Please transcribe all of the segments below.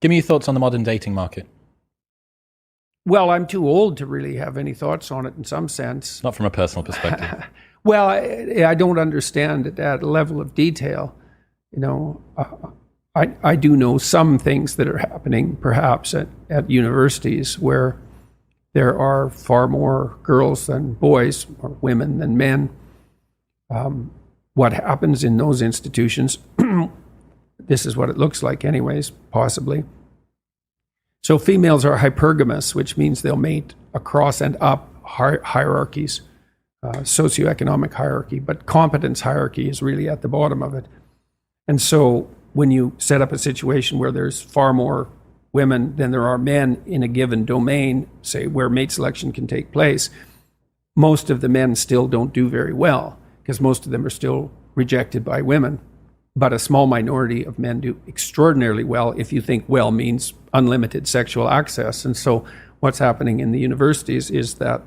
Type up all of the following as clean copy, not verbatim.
Give me your thoughts on the modern dating market. Well, I'm too old to really have any thoughts on it in some sense. Not from a personal perspective. Well, I don't understand it at a level of detail. I do know some things that are happening perhaps at universities where there are far more girls than boys, or women than men. What happens in those institutions, this is what it looks like anyways, possibly. So females are hypergamous, which means they'll mate across and up hierarchies, socioeconomic hierarchy, but competence hierarchy is really at the bottom of it. And so when you set up a situation where there's far more women than there are men in a given domain, say where mate selection can take place, most of the men still don't do very well because most of them are still rejected by women. But a small minority of men do extraordinarily well if you think well means unlimited sexual access. And so what's happening in the universities is that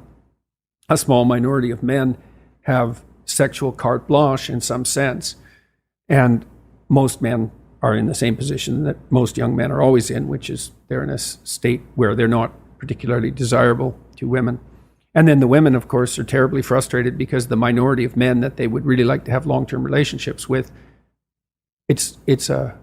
a small minority of men have sexual carte blanche in some sense. And most men are in the same position that most young men are always in, which is they're in a state where they're not particularly desirable to women. And then the women, of course, are terribly frustrated because the minority of men that they would really like to have long-term relationships with, it's a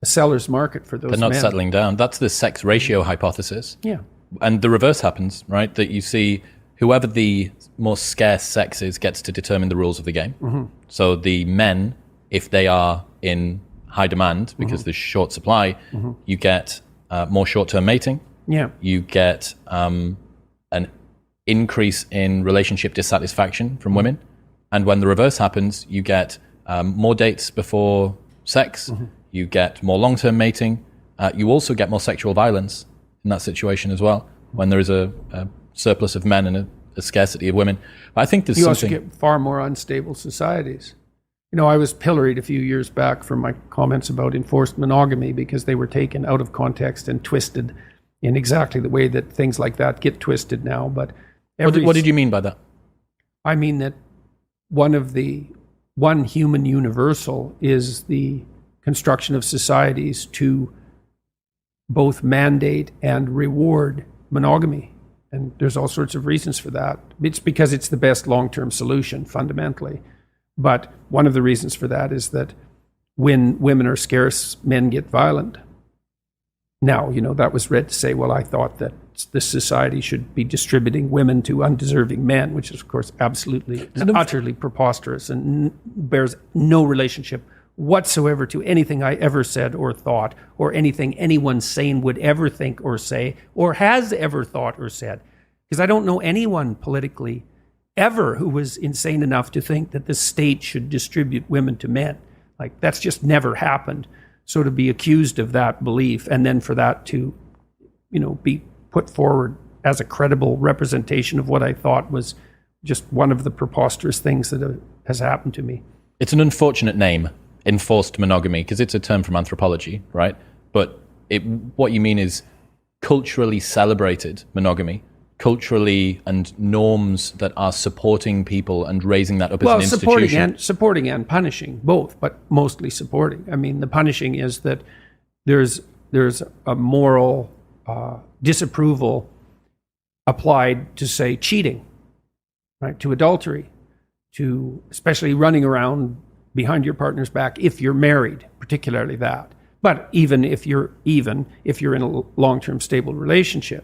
seller's market for those men. They're not settling down. That's the sex ratio hypothesis. Yeah. And the reverse happens, right? That you see whoever the more scarce sex is gets to determine the rules of the game. Mm-hmm. So the men, if they are in high demand because there's short supply, you get more short-term mating. Yeah. You get an increase in relationship dissatisfaction from women. And when the reverse happens, you get more dates before sex. You get more long-term mating. You also get more sexual violence in that situation as well, when there is a surplus of men and a scarcity of women. But I think there's something... You also get far more unstable societies. I was pilloried a few years back for my comments about enforced monogamy because they were taken out of context and twisted in exactly the way that things like that get twisted now. But what did you mean by that? I mean that one human universal is the construction of societies to both mandate and reward monogamy. And there's all sorts of reasons for that. It's because it's the best long-term solution, fundamentally. But one of the reasons for that is that when women are scarce, men get violent. Now, that was read to say, well, I thought that the society should be distributing women to undeserving men, which is, of course, absolutely and utterly preposterous and bears no relationship whatsoever to anything I ever said or thought, or anything anyone sane would ever think or say, or has ever thought or said. Because I don't know anyone politically ever who was insane enough to think that the state should distribute women to men. Like, that's just never happened. So to be accused of that belief and then for that to, be put forward as a credible representation of what I thought was just one of the preposterous things that has happened to me. It's an unfortunate name, enforced monogamy, because it's a term from anthropology, right? But what you mean is culturally celebrated monogamy, culturally and norms that are supporting people and raising that up as an institution. Supporting and punishing, both, but mostly supporting. I mean, the punishing is that there's a moral disapproval applied to, say, cheating, right? To adultery, to especially running around behind your partner's back if you're married, particularly that. But even if you're in a long-term stable relationship.